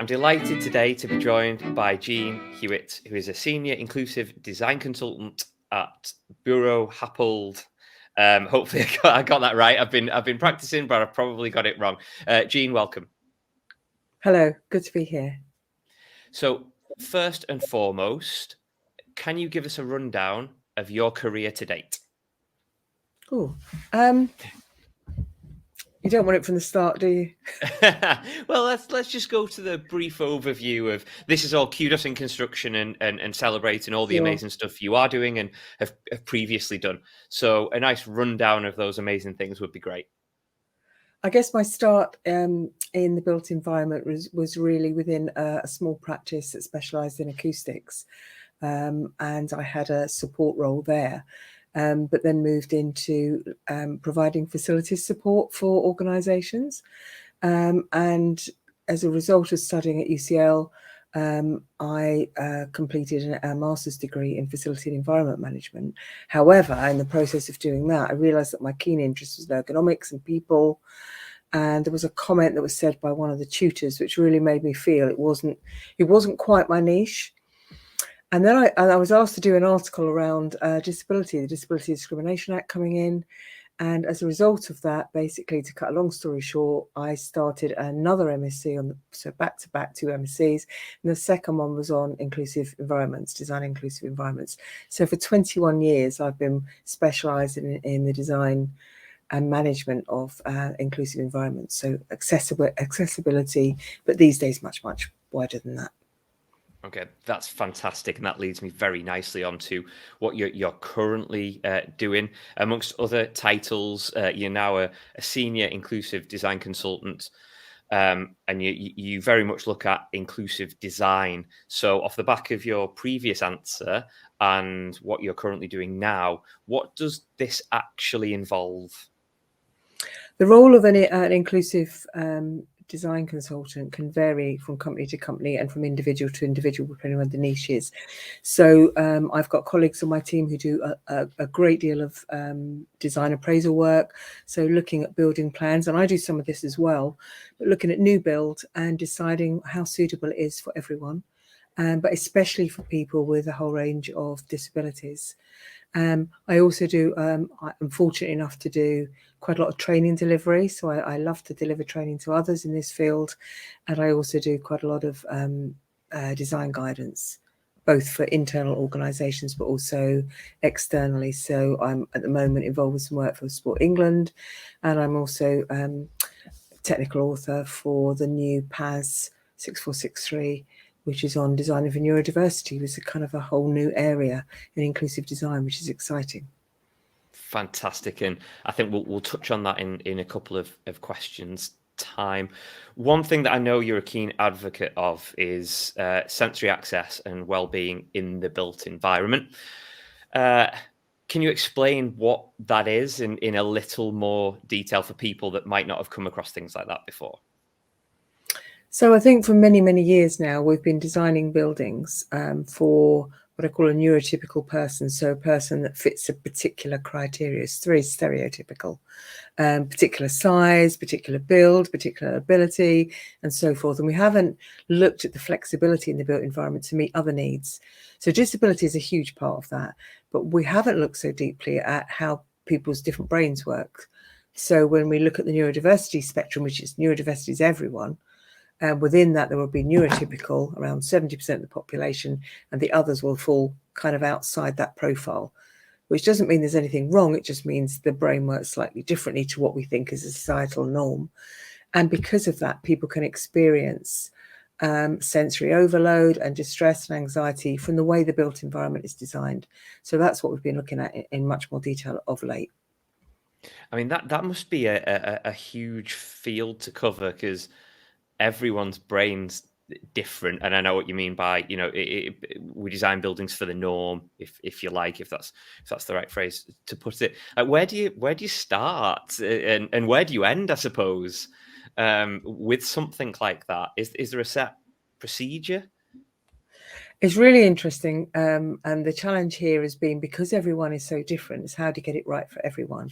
I'm delighted today to be joined by Jean Hewitt, who is a senior inclusive design consultant at Buro Happold. Hopefully, I got that right. I've been practicing, but I probably got it wrong. Jean, welcome. Hello, good to be here. So, first and foremost, can you give us a rundown of your career to date? Oh, you don't want it from the start, do you? Well, let's just go to the brief overview of this is all Kudos in Construction and celebrating all the Sure. amazing stuff you are doing and have previously done. So a nice rundown of those amazing things would be great. I guess my start in the built environment was really within a small practice that specialised in acoustics, and I had a support role there, but then moved into providing facilities support for organisations, and as a result of studying at UCL, I completed a master's degree in facility and environment management. However, in the process of doing that, I realised that my keen interest was in ergonomics and people. And there was a comment that was said by one of the tutors, which really made me feel it wasn't quite my niche. And then I was asked to do an article around disability, the Disability Discrimination Act coming in. And as a result of that, basically, to cut a long story short, I started another MSc so back-to-back 2 MScs. And the second one was on inclusive environments, design inclusive environments. So for 21 years, I've been specialising in the design and management of inclusive environments. So accessibility, but these days much, much wider than that. Okay, that's fantastic, and that leads me very nicely onto what you're currently doing. Amongst other titles, you're now a senior inclusive design consultant, and you very much look at inclusive design. So, off the back of your previous answer and what you're currently doing now, what does this actually involve? The role of an inclusive design consultant can vary from company to company and from individual to individual, depending on the niche is. So I've got colleagues on my team who do a great deal of design appraisal work. So looking at building plans, and I do some of this as well, but looking at new build and deciding how suitable it is for everyone, but especially for people with a whole range of disabilities. I also do, I'm fortunate enough to do quite a lot of training delivery. So I love to deliver training to others in this field. And I also do quite a lot of design guidance, both for internal organisations, but also externally. So I'm at the moment involved with some work for Sport England. And I'm also technical author for the new PAS 6463, which is on design for neurodiversity, which is kind of a whole new area in inclusive design, which is exciting. Fantastic, and I think we'll touch on that in a couple of questions time. One thing that I know you're a keen advocate of is sensory access and well-being in the built environment. Can you explain what that is in a little more detail for people that might not have come across things like that before? So I think for many, many years now, we've been designing buildings for what I call a neurotypical person. So a person that fits a particular criteria. It's very stereotypical. Particular size, particular build, particular ability, and so forth. And we haven't looked at the flexibility in the built environment to meet other needs. So disability is a huge part of that. But we haven't looked so deeply at how people's different brains work. So when we look at the neurodiversity spectrum, which is neurodiversity is everyone, within that, there will be neurotypical, around 70% of the population, and the others will fall kind of outside that profile, which doesn't mean there's anything wrong. It just means the brain works slightly differently to what we think is a societal norm. And because of that, people can experience sensory overload and distress and anxiety from the way the built environment is designed. So that's what we've been looking at in much more detail of late. I mean, that must be a huge field to cover, because everyone's brain's different, and I know what you mean by, you know, we design buildings for the norm, if you like, if that's the right phrase to put it. Where do you start and where do you end, I suppose, with something like that? Is there a set procedure? It's really interesting, and the challenge here has been, because everyone is so different, is how do you get it right for everyone?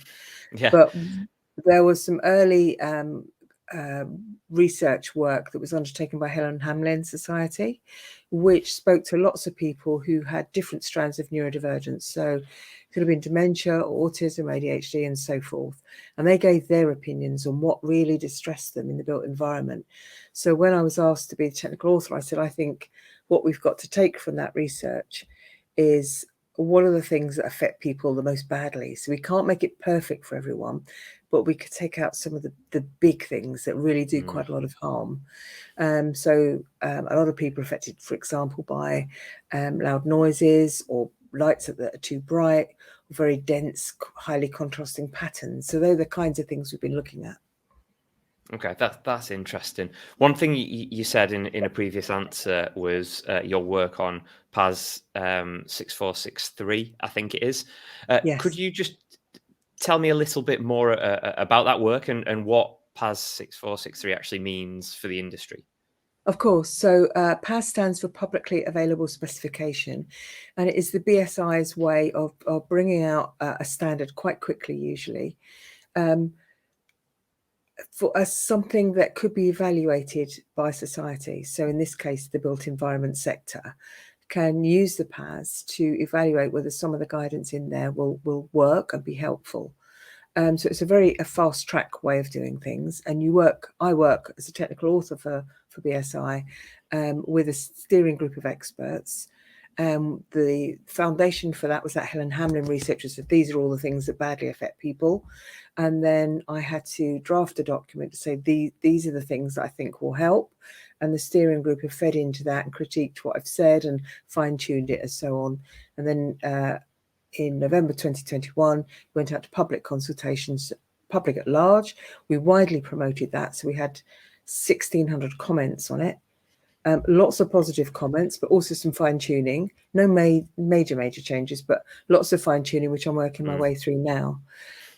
Yeah. But there was some early research work that was undertaken by Helen Hamlin Society, which spoke to lots of people who had different strands of neurodivergence. So it could have been dementia, autism, ADHD, and so forth. And they gave their opinions on what really distressed them in the built environment. So when I was asked to be the technical author, I said, I think what we've got to take from that research is what are the things that affect people the most badly. So we can't make it perfect for everyone, but we could take out some of the big things that really do quite a lot of harm. So a lot of people are affected, for example, by loud noises or lights that are too bright, or very dense, highly contrasting patterns. So they're the kinds of things we've been looking at. Okay, that's interesting. One thing you said in a previous answer was your work on PAS 6463, I think it is. Yes. Could you just tell me a little bit more about that work and what PAS 6463 actually means for the industry? Of course. So PAS stands for Publicly Available Specification, and it is the BSI's way of bringing out a standard quite quickly, usually, for something that could be evaluated by society. So in this case, the built environment sector can use the PAS to evaluate whether some of the guidance in there will work and be helpful. So it's a fast track way of doing things. And I work as a technical author for BSI with a steering group of experts. The foundation for that was that Helen Hamlin researcher said these are all the things that badly affect people. And then I had to draft a document to say these are the things that I think will help. And the steering group have fed into that and critiqued what I've said and fine-tuned it and so on. And then in November 2021, went out to public consultations, public at large. We widely promoted that. So we had 1,600 comments on it. Lots of positive comments, but also some fine tuning. No major changes, but lots of fine tuning, which I'm working my way through now.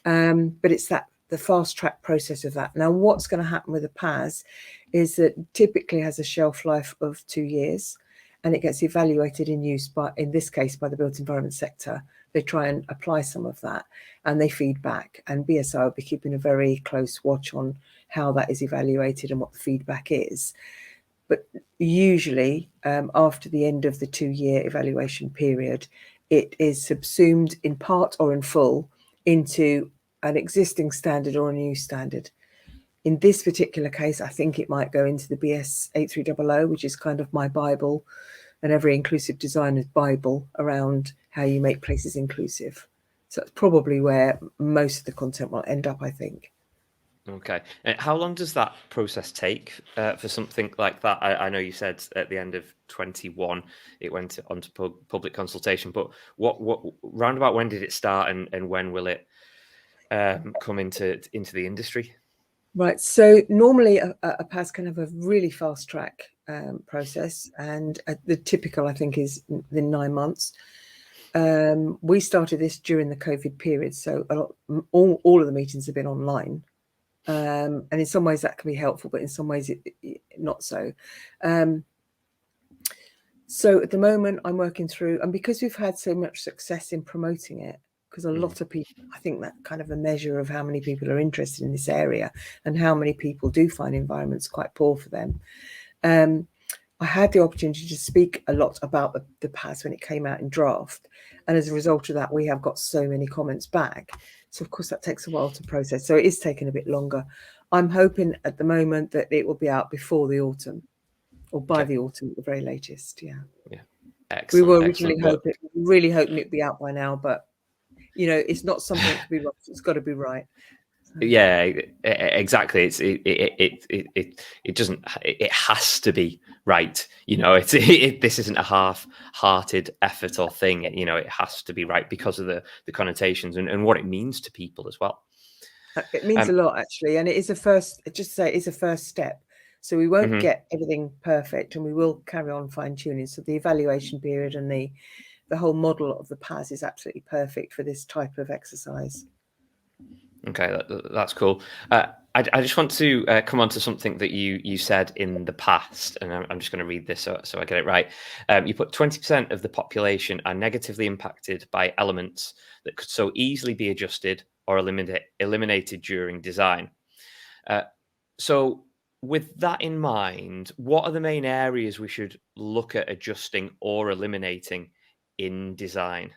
But it's the fast track process of that. Now, what's going to happen with the PAS is that typically has a shelf life of 2 years, and it gets evaluated in use in this case, by the built environment sector. They try and apply some of that, and they feed back. And BSI will be keeping a very close watch on how that is evaluated and what the feedback is. But usually, after the end of the 2-year evaluation period, it is subsumed in part or in full into an existing standard or a new standard. In this particular case, I think it might go into the BS 8300, which is kind of my Bible and every inclusive designer's Bible around how you make places inclusive. So that's probably where most of the content will end up, I think. Okay. And how long does that process take for something like that? I know you said at the end of 21 it went on to public consultation, but what roundabout when did it start and when will it come into the industry? Right. So normally a PAS can have a really fast track process, and the typical, I think, is within 9 months. We started this during the COVID period, so all of the meetings have been online. And in some ways that can be helpful, but in some ways not so. So at the moment I'm working through, and because we've had so much success in promoting it, because a lot of people, I think that kind of a measure of how many people are interested in this area and how many people do find environments quite poor for them. I had the opportunity to speak a lot about the PAS when it came out in draft. And as a result of that, we have got so many comments back. So, of course, that takes a while to process. So it is taking a bit longer. I'm hoping at the moment that it will be out before the autumn, or by the autumn at the very latest. Yeah. Excellent. We were originally really hoping it'd be out by now, but, you know, it's not something that can be rushed. It's got to be right. Yeah, exactly. It doesn't. It has to be right. You know, this isn't a half-hearted effort or thing. You know, it has to be right because of the connotations and what it means to people as well. It means a lot, actually, and it is a first. Just to say, it's a first step. So we won't get everything perfect, and we will carry on fine-tuning. So the evaluation period and the whole model of the PAS is absolutely perfect for this type of exercise. Okay, that's cool. I just want to come on to something that you said in the past, and I'm just going to read this so I get it right. You put 20% of the population are negatively impacted by elements that could so easily be adjusted or eliminated during design. So with that in mind, what are the main areas we should look at adjusting or eliminating in design?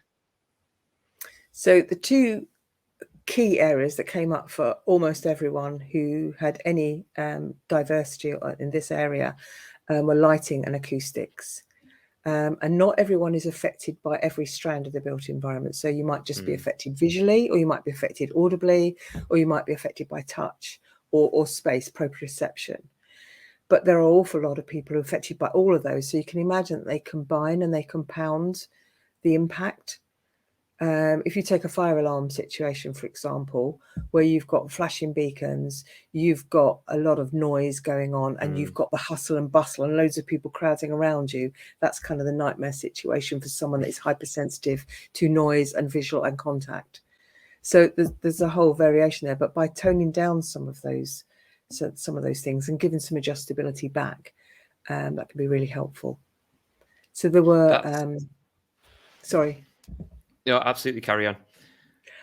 So the two key areas that came up for almost everyone who had any diversity in this area were lighting and acoustics. And not everyone is affected by every strand of the built environment. So you might just be affected visually, or you might be affected audibly, or you might be affected by touch or space proprioception. But there are an awful lot of people who are affected by all of those. So you can imagine that they combine and they compound the impact. If you take a fire alarm situation, for example, where you've got flashing beacons, you've got a lot of noise going on, and you've got the hustle and bustle and loads of people crowding around you, that's kind of the nightmare situation for someone that is hypersensitive to noise and visual and contact. So there's a whole variation there, but by toning down some of those things and giving some adjustability back, that can be really helpful. So there were sorry. No, absolutely, carry on.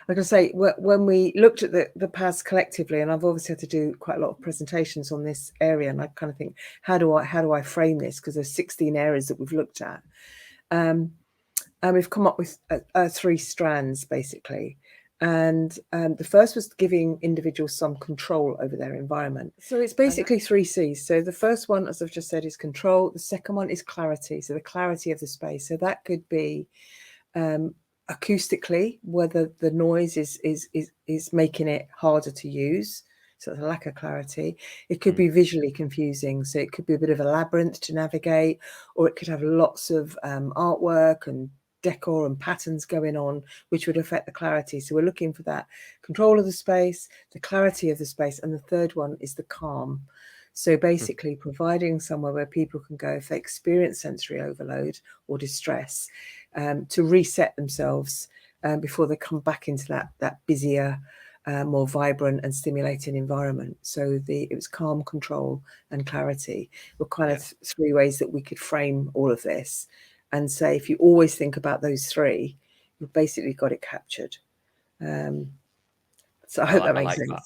Like I say, when we looked at the PAS collectively, and I've obviously had to do quite a lot of presentations on this area, and I kind of think, how do I frame this? Because there's 16 areas that we've looked at, and we've come up with 3 strands basically. And the first was giving individuals some control over their environment. So it's basically 3 C's. So the first one, as I've just said, is control. The second one is clarity. So the clarity of the space. So that could be acoustically, whether the noise is making it harder to use, so there's a lack of clarity. It could be visually confusing, so it could be a bit of a labyrinth to navigate, or it could have lots of artwork and decor and patterns going on, which would affect the clarity. So we're looking for that control of the space, the clarity of the space, and the third one is the calm. So basically providing somewhere where people can go if they experience sensory overload or distress, to reset themselves before they come back into that busier, more vibrant and stimulating environment. So it was calm, control and clarity were kind of 3 ways that we could frame all of this and say, if you always think about those 3, you've basically got it captured. So I hope that makes sense. That.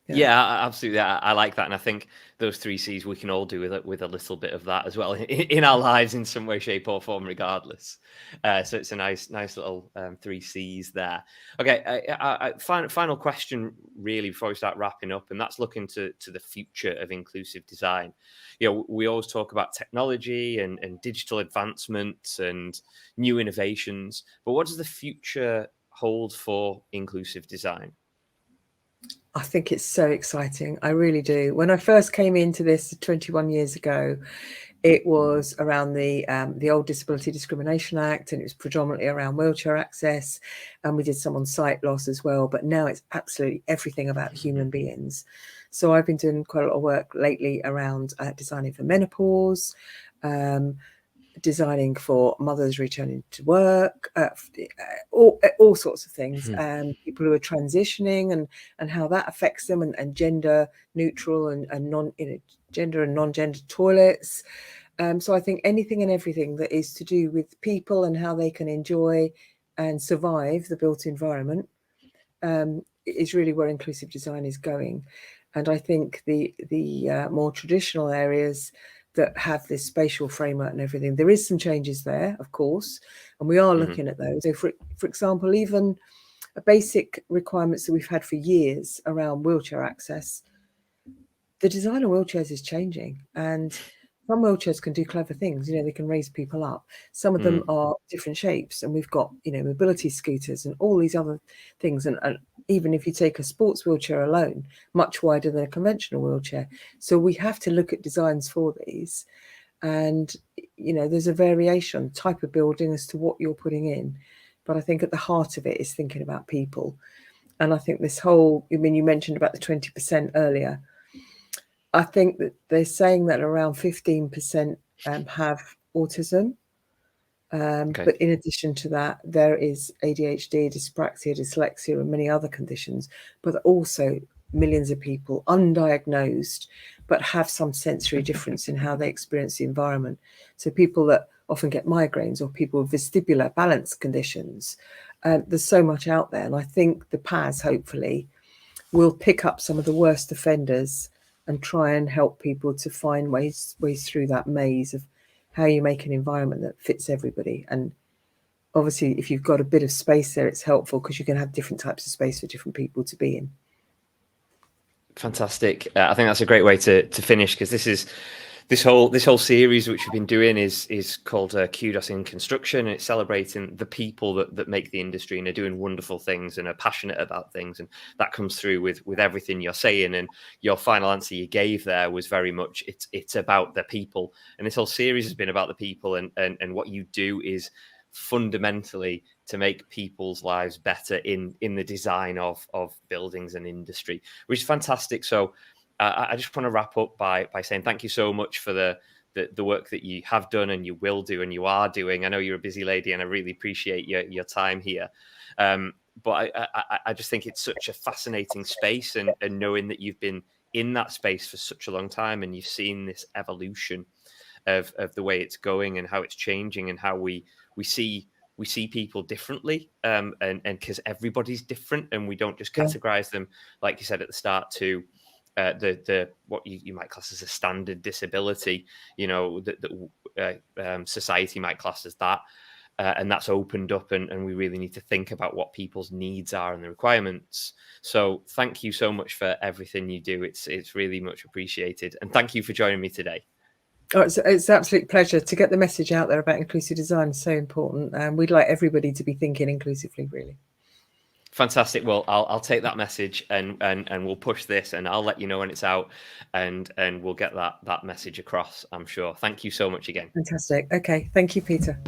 Yeah, absolutely. I like that, and I think those 3 C's we can all do with a little bit of that as well in our lives in some way, shape, or form, regardless. So it's a nice little 3 C's there. Okay, final question, really, before we start wrapping up, and that's looking to the future of inclusive design. You know, we always talk about technology and digital advancements and new innovations, but what does the future hold for inclusive design? I think it's so exciting. I really do. When I first came into this 21 years ago, it was around the old Disability Discrimination Act, and it was predominantly around wheelchair access, and we did some on sight loss as well. But now it's absolutely everything about human beings. So I've been doing quite a lot of work lately around designing for menopause, designing for mothers returning to work, all sorts of things, people who are transitioning and how that affects them, and gender neutral and non, gender and non-gender toilets. So I think anything and everything that is to do with people and how they can enjoy and survive the built environment is really where inclusive design is going. And I think the more traditional areas that have this spatial framework and everything, there is some changes there, of course, and we are looking at those. So for example, even basic requirements that we've had for years around wheelchair access, the design of wheelchairs is changing, and some wheelchairs can do clever things. You know, they can raise people up. Some of them are different shapes, and we've got, you know, mobility scooters and all these other things. And even if you take a sports wheelchair alone, much wider than a conventional wheelchair. So we have to look at designs for these. And, you know, there's a variation type of building as to what you're putting in. But I think at the heart of it is thinking about people. And I think this whole, I mean, you mentioned about the 20% earlier. I think that they're saying that around 15% have autism. But in addition to that, there is ADHD, dyspraxia, dyslexia, and many other conditions, but also millions of people undiagnosed, but have some sensory difference in how they experience the environment. So people that often get migraines, or people with vestibular balance conditions, there's so much out there. And I think the PAS hopefully will pick up some of the worst offenders and try and help people to find ways through that maze of how you make an environment that fits everybody. And obviously, if you've got a bit of space there, it's helpful because you can have different types of space for different people to be in. Fantastic. I think that's a great way to finish, because this whole series which we've been doing is called Kudos in Construction, and it's celebrating the people that make the industry and are doing wonderful things and are passionate about things, and that comes through with everything you're saying. And your final answer you gave there was very much it's about the people, and this whole series has been about the people, and what you do is fundamentally to make people's lives better in the design of buildings and industry, which is fantastic. So I just want to wrap up by saying thank you so much for the work that you have done and you will do and you are doing. I know you're a busy lady, and I really appreciate your time here. But I just think it's such a fascinating space, and knowing that you've been in that space for such a long time, and you've seen this evolution of the way it's going and how it's changing, and how we see people differently, and because everybody's different, and we don't just categorize them, like you said at the start, to the what you might class as a standard disability, that society might class as that, and that's opened up, and we really need to think about what people's needs are and the requirements. So thank you so much for everything you do. It's really much appreciated, and thank you for joining me today. Oh, it's an absolute pleasure to get the message out there about inclusive design. Is so important, and we'd like everybody to be thinking inclusively, really. Fantastic. Well, I'll take that message, and we'll push this, and I'll let you know when it's out, and we'll get that message across, I'm sure. Thank you so much again. Fantastic. Okay, thank you, Peter.